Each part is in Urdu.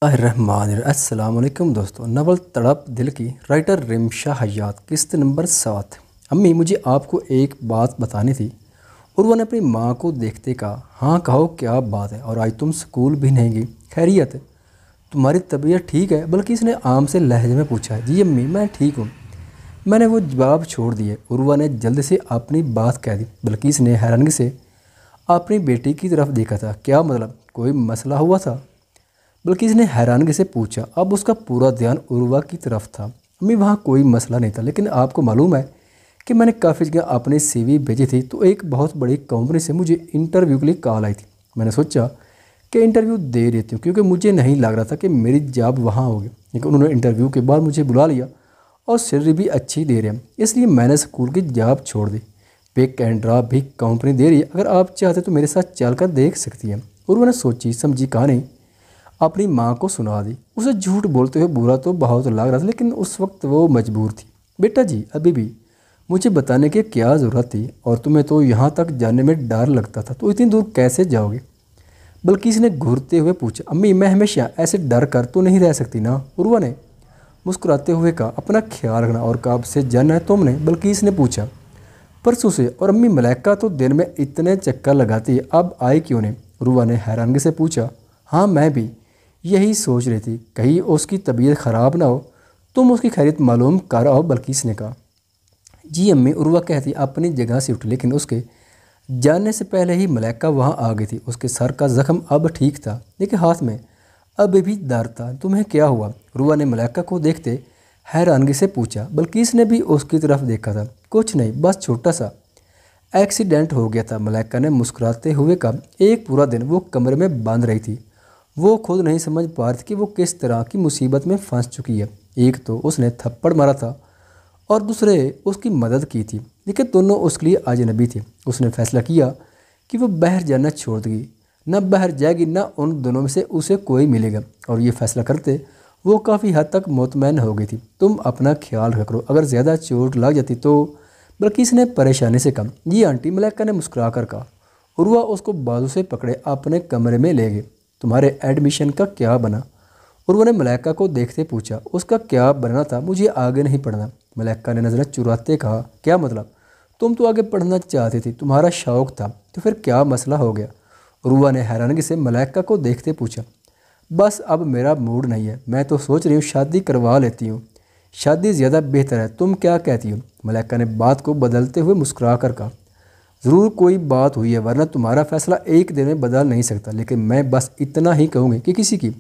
السلام علیکم دوستو، ناول تڑپ دل کی رائٹر رمشا حیات، قسط نمبر 7۔ امی مجھے آپ کو ایک بات بتانی تھی۔ عروہ نے اپنی ماں کو دیکھتے کہا، ہاں کہو کیا بات ہے، اور آج تم سکول بھی نہیں گئی؟ خیریت ہے؟ تمہاری طبیعت ٹھیک ہے؟ بلکہ اس نے عام سے لہجے میں پوچھا۔ جی امی میں ٹھیک ہوں، میں نے وہ جواب چھوڑ دیے۔ عروہ نے جلد سے اپنی بات کہہ دی، بلکہ اس نے حیرانگی سے اپنی بیٹی کی طرف دیکھا تھا۔ کیا مطلب، کوئی مسئلہ ہوا تھا؟ بلکہ اس نے حیرانگی سے پوچھا۔ اب اس کا پورا دھیان عروہ کی طرف تھا۔ امی وہاں کوئی مسئلہ نہیں تھا، لیکن آپ کو معلوم ہے کہ میں نے کافی جگہ اپنی سی وی بھیجی تھی، تو ایک بہت بڑی کمپنی سے مجھے انٹرویو کے لیے کال آئی تھی۔ میں نے سوچا کہ انٹرویو دے دیتی ہوں، کیونکہ مجھے نہیں لگ رہا تھا کہ میری جاب وہاں ہوگی، لیکن انہوں نے انٹرویو کے بعد مجھے بلا لیا اور سیلری بھی اچھی دے رہے ہیں، اس لیے میں نے اسکول کی جاب چھوڑ دی۔ پک اینڈ ڈراپ بھی کمپنی دے رہی ہے، اگر آپ چاہتے تو میرے ساتھ چل کر دیکھ سکتی ہیں۔ عروہ نے سوچی سمجھی کہانی اپنی ماں کو سنا دی۔ اسے جھوٹ بولتے ہوئے برا تو بہت لگ رہا تھا، لیکن اس وقت وہ مجبور تھی۔ بیٹا جی ابھی بھی مجھے بتانے کی کیا ضرورت تھی، اور تمہیں تو یہاں تک جانے میں ڈر لگتا تھا، تو اتنی دور کیسے جاؤ گے؟ بلکہ اس نے گھورتے ہوئے پوچھا۔ امی میں ہمیشہ ایسے ڈر کر تو نہیں رہ سکتی نا؟ عروہ نے مسکراتے ہوئے کہا، اپنا خیال رکھنا، اور کب سے جانا ہے تم نے؟ بلکہ اس نے پوچھا۔ پرسوں سے۔ اور امی ملائکہ تو دن میں اتنے چکر لگاتی ہے، اب آئی کیوں نہیں؟ عروہ نے حیرانگی سے پوچھا۔ ہاں میں بھی یہی سوچ رہی تھی، کہیں اس کی طبیعت خراب نہ ہو، تم اس کی خیریت معلوم کر آؤ۔ بلکہ اس نے کہا۔ جی امی، عروہ کہتی اپنی جگہ سے اٹھی، لیکن اس کے جانے سے پہلے ہی ملائکہ وہاں آ گئی تھی۔ اس کے سر کا زخم اب ٹھیک تھا، لیکن ہاتھ میں ابھی بھی درد تھا۔ تمہیں کیا ہوا؟ عروہ نے ملائکہ کو دیکھتے حیرانگی سے پوچھا۔ بلکہ اس نے بھی اس کی طرف دیکھا تھا۔ کچھ نہیں، بس چھوٹا سا ایکسیڈنٹ ہو گیا تھا، ملائکہ نے مسکراتے ہوئے کہا۔ ایک پورا دن وہ کمرے میں بند رہی تھی۔ وہ خود نہیں سمجھ پا رہی تھی کہ وہ کس طرح کی مصیبت میں پھنس چکی ہے۔ ایک تو اس نے تھپڑ مارا تھا، اور دوسرے اس کی مدد کی تھی، لیکن دونوں اس کے لیے اجنبی تھے۔ اس نے فیصلہ کیا کہ وہ باہر جانا چھوڑ دے گی، نہ باہر جائے گی، نہ ان دونوں میں سے اسے کوئی ملے گا، اور یہ فیصلہ کرتے وہ کافی حد تک مطمئن ہو گئی تھی۔ تم اپنا خیال رکھا کرو، اگر زیادہ چوٹ لگ جاتی تو؟ بلکہ اس نے پریشانی سے کہا۔ جی آنٹی، ملائکہ نے مسکرا کر کہا۔ عروہ اس کو بازو سے پکڑے اپنے کمرے میں لے گئے۔ تمہارے ایڈمیشن کا کیا بنا؟ عروہ نے ملائکہ کو دیکھتے پوچھا۔ اس کا کیا بننا تھا، مجھے آگے نہیں پڑھنا، ملائکہ نے نظریں چراتے کہا۔ کیا مطلب؟ تم تو آگے پڑھنا چاہتی تھی، تمہارا شوق تھا، تو پھر کیا مسئلہ ہو گیا؟ عروہ نے حیرانگی سے ملائکہ کو دیکھتے پوچھا۔ بس اب میرا موڈ نہیں ہے، میں تو سوچ رہی ہوں شادی کروا لیتی ہوں، شادی زیادہ بہتر ہے، تم کیا کہتی ہو؟ ملائکہ نے بات کو بدلتے ہوئے مسکرا کر کہا۔ ضرور کوئی بات ہوئی ہے، ورنہ تمہارا فیصلہ ایک دن میں بدل نہیں سکتا، لیکن میں بس اتنا ہی کہوں گی کہ کسی کی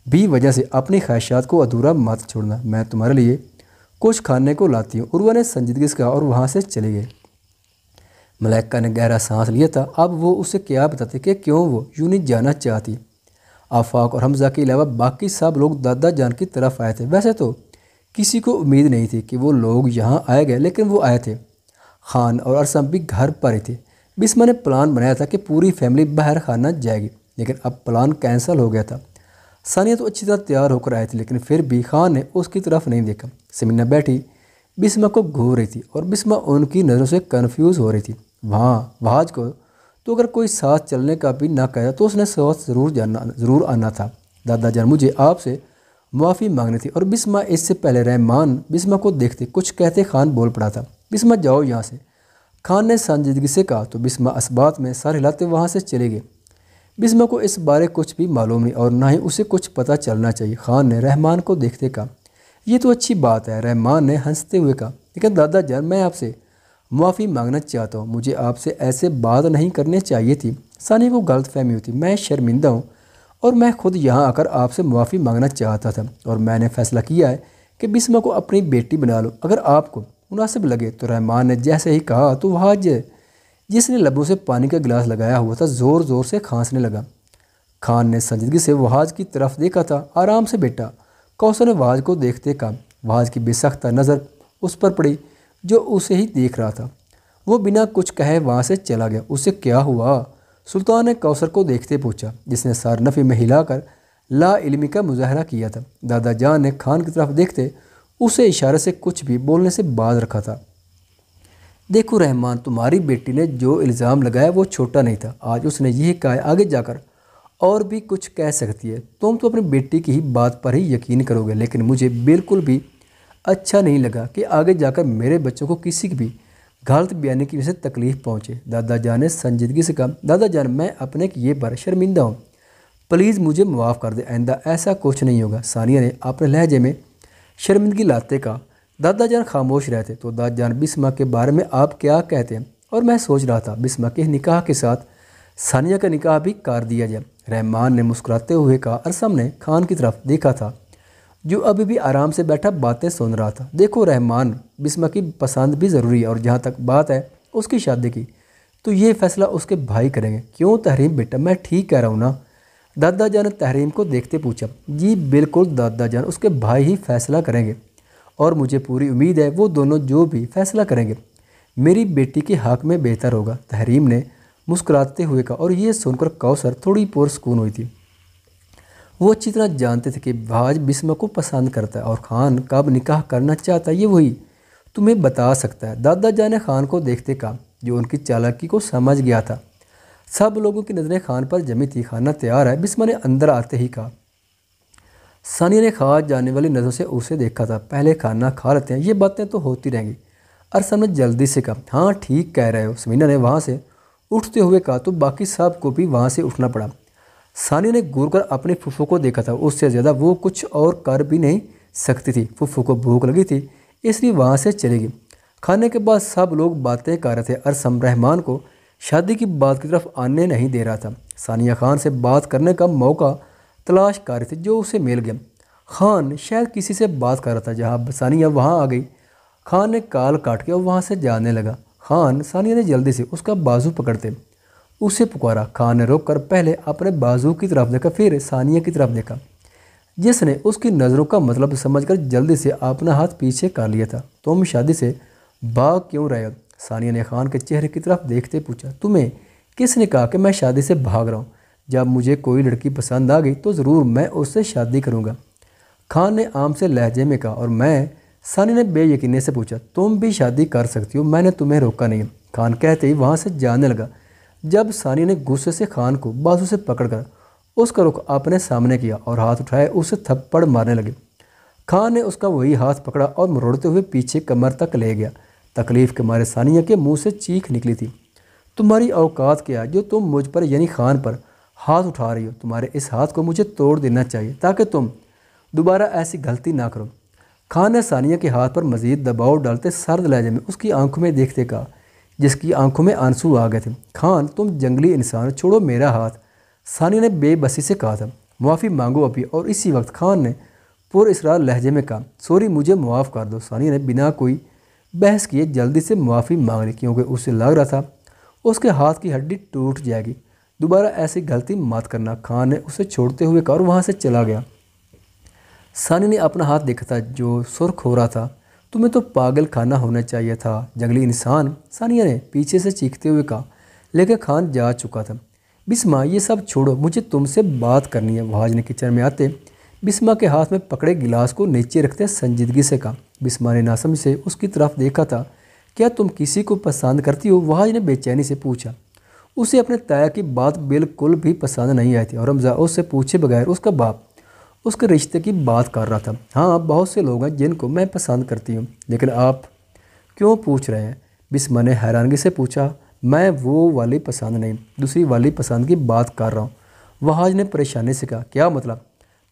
بھی وجہ سے اپنی خواہشات کو ادھورا مت چھوڑنا۔ میں تمہارے لیے کچھ کھانے کو لاتی ہوں۔ عروہ نے سنجیدگی سے کہا، اور وہاں سے چلے گئے۔ ملائکہ نے گہرا سانس لیا تھا۔ اب وہ اسے کیا بتاتے کہ کیوں وہ یوں نہیں جانا چاہتی۔ آفاق اور حمزہ کے علاوہ باقی سب لوگ دادا جان کی طرف آئے تھے۔ ویسے تو کسی کو امید نہیں تھی کہ وہ لوگ یہاں آئے گئے، لیکن وہ آئے تھے۔ خان اور ارسم بھی گھر پر ہی تھے۔ بسمہ نے پلان بنایا تھا کہ پوری فیملی باہر کھانا جائے گی، لیکن اب پلان کینسل ہو گیا تھا۔ ثانیہ تو اچھی طرح تیار ہو کر آئی تھی، لیکن پھر بھی خان نے اس کی طرف نہیں دیکھا۔ سمینہ بیٹھی بسمہ کو گھور رہی تھی، اور بسمہ ان کی نظروں سے کنفیوز ہو رہی تھی۔ وہاج کو تو اگر کوئی ساتھ چلنے کا بھی نہ کہتا تو اس نے ساتھ ضرور آنا تھا۔ دادا جان مجھے آپ سے معافی مانگنی تھی۔ اور بسمہ اس سے پہلے رحمان بسمہ کو دیکھتے کچھ کہتے خان بول پڑا تھا۔ بسمہ جاؤ یہاں سے، خان نے سنجیدگی سے کہا، تو بسمہ اسبات میں سر ہلاتے وہاں سے چلے گئے۔ بسمہ کو اس بارے کچھ بھی معلوم نہیں، اور نہ ہی اسے کچھ پتہ چلنا چاہیے۔ خان نے رحمان کو دیکھتے کہا، یہ تو اچھی بات ہے۔ رحمان نے ہنستے ہوئے کہا، لیکن دادا جان میں آپ سے معافی مانگنا چاہتا ہوں، مجھے آپ سے ایسے بات نہیں کرنی چاہیے تھی۔ ثانیہ کو غلط فہمی ہوتی، میں شرمندہ ہوں، اور میں خود یہاں آ کر آپ سے معافی مانگنا چاہتا تھا، اور میں نے فیصلہ کیا ہے کہ بسمہ کو اپنی بیٹی بنا لو، اگر آپ کو مناسب لگے تو۔ رحمان نے جیسے ہی کہا تو وہاج جس نے لبوں سے پانی کا گلاس لگایا ہوا تھا زور زور سے کھانسنے لگا۔ خان نے سنجیدگی سے وہاج کی طرف دیکھا تھا۔ آرام سے بیٹا، کوثر نے وہاج کو دیکھتے کہا۔ وہاج کی بے سختہ نظر اس پر پڑی جو اسے ہی دیکھ رہا تھا۔ وہ بنا کچھ کہے وہاں سے چلا گیا۔ اسے کیا ہوا؟ سلطان نے کوثر کو دیکھتے پوچھا، جس نے سر نفی میں ہلا کر لا علمی کا مظاہرہ کیا تھا۔ دادا جان نے خان کی طرف دیکھتے اسے اشارے سے کچھ بھی بولنے سے باز رکھا تھا۔ دیکھو رحمان، تمہاری بیٹی نے جو الزام لگایا وہ چھوٹا نہیں تھا۔ آج اس نے یہ کہا ہے، آگے جا کر اور بھی کچھ کہہ سکتی ہے، تم تو اپنی بیٹی کی ہی بات پر ہی یقین کرو گے، لیکن مجھے بالکل بھی اچھا نہیں لگا کہ آگے جا کر میرے بچوں کو کسی بھی غلط بیانی کی وجہ سے تکلیف پہنچے۔ دادا جان نے سنجیدگی سے کہا، دادا جان میں اپنے کیے پر شرمندہ ہوں، پلیز مجھے معاف کر دیں، آئندہ ایسا کچھ نہیں ہوگا۔ ثانیہ نے اپنے لہجے میں شرمندگی لاتے کہا۔ دادا جان خاموش رہتے۔ تو دادا جان بسمہ کے بارے میں آپ کیا کہتے ہیں؟ اور میں سوچ رہا تھا بسمہ کے نکاح کے ساتھ ثانیہ کا نکاح بھی کر دیا جائے۔ رحمان نے مسکراتے ہوئے کہا۔ ارسم نے خان کی طرف دیکھا تھا جو ابھی بھی آرام سے بیٹھا باتیں سن رہا تھا۔ دیکھو رحمان، بسمہ کی پسند بھی ضروری ہے، اور جہاں تک بات ہے اس کی شادی کی تو یہ فیصلہ اس کے بھائی کریں گے۔ کیوں تحریم بیٹا، میں ٹھیک کہہ رہا ہوں نا؟ دادا جان نے تحریم کو دیکھتے پوچھا۔ جی بالکل دادا جان، اس کے بھائی ہی فیصلہ کریں گے، اور مجھے پوری امید ہے وہ دونوں جو بھی فیصلہ کریں گے میری بیٹی کے حق میں بہتر ہوگا، تحریم نے مسکراتے ہوئے کہا۔ اور یہ سن کر کوثر تھوڑی پرسکون ہوئی تھی۔ وہ اچھی طرح جانتے تھے کہ بھاج بسمہ کو پسند کرتا ہے، اور خان کب نکاح کرنا چاہتا ہے یہ وہی تمہیں بتا سکتا ہے۔ دادا جان نے خان کو دیکھتے کہا، جو ان کی چالاکی کو سمجھ گیا تھا۔ سب لوگوں کی نظریں خان پر جمی تھی۔ کھانا تیار ہے، بسمہ نے اندر آتے ہی کہا۔ ثانیہ نے خاص جانے والی نظروں سے اسے دیکھا تھا۔ پہلے کھانا کھا لیتے ہیں، یہ باتیں تو ہوتی رہیں گی۔ ارسم نے جلدی سے کہا۔ ہاں ٹھیک کہہ رہے ہو، سمینہ نے وہاں سے اٹھتے ہوئے کہا۔ تو باقی سب کو بھی وہاں سے اٹھنا پڑا۔ ثانیہ نے گور کر اپنی پھوپھو کو دیکھا تھا، اس سے زیادہ وہ کچھ اور کر بھی نہیں سکتی تھی۔ پھوپھو کو بھوک لگی تھی اس لیے وہاں سے چلے گی۔ کھانے کے بعد سب لوگ باتیں کر رہے تھے۔ ارسم رحمان کو شادی کی بات کی طرف آنے نہیں دے رہا تھا۔ ثانیہ خان سے بات کرنے کا موقع تلاش کر رہی تھی جو اسے مل گیا۔ خان شاید کسی سے بات کر رہا تھا، جہاں ثانیہ وہاں آ گئی خان نے کال کاٹ کے اور وہاں سے جانے لگا۔ خان ثانیہ نے جلدی سے اس کا بازو پکڑتے اسے پکارا۔ خان نے رک کر پہلے اپنے بازو کی طرف دیکھا، پھر ثانیہ کی طرف دیکھا جس نے اس کی نظروں کا مطلب سمجھ کر جلدی سے اپنا ہاتھ پیچھے کر لیا تھا۔ تم شادی سے بھاگ کیوں رہے ہو؟ ثانیہ نے خان کے چہرے کی طرف دیکھتے پوچھا۔ تمہیں کس نے کہا کہ میں شادی سے بھاگ رہا ہوں؟ جب مجھے کوئی لڑکی پسند آ گئی تو ضرور میں اس سے شادی کروں گا، خان نے عام سے لہجے میں کہا۔ اور میں؟ ثانیہ نے بے یقینی سے پوچھا۔ تم بھی شادی کر سکتی ہو، میں نے تمہیں روکا نہیں۔ خان کہتے ہی وہاں سے جانے لگا جب ثانیہ نے غصے سے خان کو بازو سے پکڑ کر اس کا رخ اپنے سامنے کیا اور ہاتھ اٹھائے اسے تھپڑ مارنے لگے۔ خان نے اس کا وہی ہاتھ پکڑا اور مروڑتے ہوئے پیچھے کمر تک لے گیا۔ تکلیف کے مارے ثانیہ کے منہ سے چیخ نکلی تھی۔ تمہاری اوقات کیا جو تم مجھ پر یعنی خان پر ہاتھ اٹھا رہی ہو؟ تمہارے اس ہاتھ کو مجھے توڑ دینا چاہیے تاکہ تم دوبارہ ایسی غلطی نہ کرو۔ خان نے ثانیہ کے ہاتھ پر مزید دباؤ ڈالتے سرد لہجے میں اس کی آنکھوں میں دیکھتے کہا، جس کی آنکھوں میں آنسو آ گئے تھے۔ خان تم جنگلی انسان، چھوڑو میرا ہاتھ، ثانیہ نے بے بسی سے کہا تھا۔ معافی مانگو ابھی۔ اور اسی وقت خان نے پر اسرار لہجے میں کہا، سوری مجھے معاف کر دو۔ ثانیہ نے بنا کوئی بحث کیے جلدی سے معافی مانگ لی، کیونکہ اسے لگ رہا تھا اس کے ہاتھ کی ہڈی ٹوٹ جائے گی۔ دوبارہ ایسی غلطی مت کرنا، خان نے اسے چھوڑتے ہوئے کہا اور وہاں سے چلا گیا۔ ثانیہ نے اپنا ہاتھ دیکھا تھا جو سرخ ہو رہا تھا۔ تمہیں تو پاگل خانہ ہونا چاہیے تھا، جنگلی انسان، ثانیہ نے پیچھے سے چیختے ہوئے کہا، لیکن خان جا چکا تھا۔ بسمہ یہ سب چھوڑو، مجھے تم سے بات کرنی ہے۔ وحاج نے کچن میں آتے بسمہ کے ہاتھ میں پکڑے گلاس کو نیچے رکھتے سنجیدگی سے کہا۔ بسمہ نے ناسمجھ سے اس کی طرف دیکھا تھا۔ کیا تم کسی کو پسند کرتی ہو؟ وحاج نے بے چینی سے پوچھا۔ اسے اپنے تایا کی بات بالکل بھی پسند نہیں آئی تھی، اور رمضا اس سے پوچھے بغیر اس کا باپ اس کے رشتے کی بات کر رہا تھا۔ ہاں بہت سے لوگ ہیں جن کو میں پسند کرتی ہوں، لیکن آپ کیوں پوچھ رہے ہیں؟ بسمہ نے حیرانگی سے پوچھا۔ میں وہ والی پسند نہیں، دوسری والی پسند کی بات کر رہا ہوں، وحاج نے پریشانی سے کہا۔ کیا مطلب؟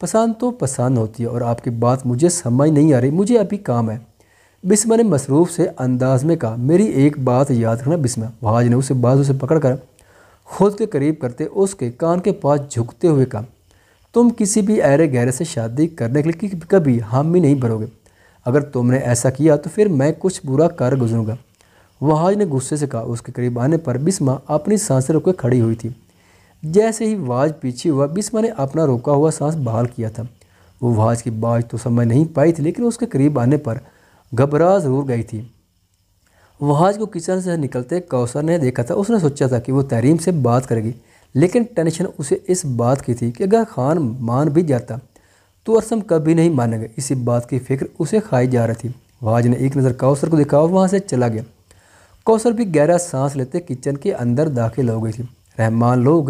پسند تو پسند ہوتی ہے، اور آپ کی بات مجھے سمجھ نہیں آ رہی، مجھے ابھی کام ہے، بسمہ نے مصروف سے انداز میں کہا۔ میری ایک بات یاد رکھنا بسمہ، وحاج نے اسے بازو سے پکڑ کر خود کے قریب کرتے اس کے کان کے پاس جھکتے ہوئے کہا، تم کسی بھی ایرے گہرے سے شادی کرنے کے لیے کبھی حامی نہیں بھرو گے، اگر تم نے ایسا کیا تو پھر میں کچھ برا کر گزروں گا، وحاج نے غصے سے کہا۔ اس کے قریب آنے پر بسمہ اپنی سانسیں روکے کھڑی ہوئی تھی۔ جیسے ہی وحاج پیچھے ہوا بسمہ نے اپنا روکا ہوا سانس بحال کیا تھا۔ وہ وحاج کی بات تو سمجھ نہیں پائی تھی، لیکن اس کے قریب آنے پر گھبرا ضرور گئی تھی۔ وحاج کو کچن سے نکلتے کوثر نے دیکھا تھا۔ اس نے سوچا تھا کہ وہ تحریم سے بات کرے گی، لیکن ٹینشن اسے اس بات کی تھی کہ اگر خان مان بھی جاتا تو ارسم کبھی نہیں مانے گا، اسی بات کی فکر اسے کھائی جا رہی تھی۔ وحاج نے ایک نظر کوثر کو دیکھا اور وہاں سے چلا گیا۔ کوثر بھی گہرا سانس لیتے کچن کے اندر داخل ہو گئی تھی۔ رحمان لوگ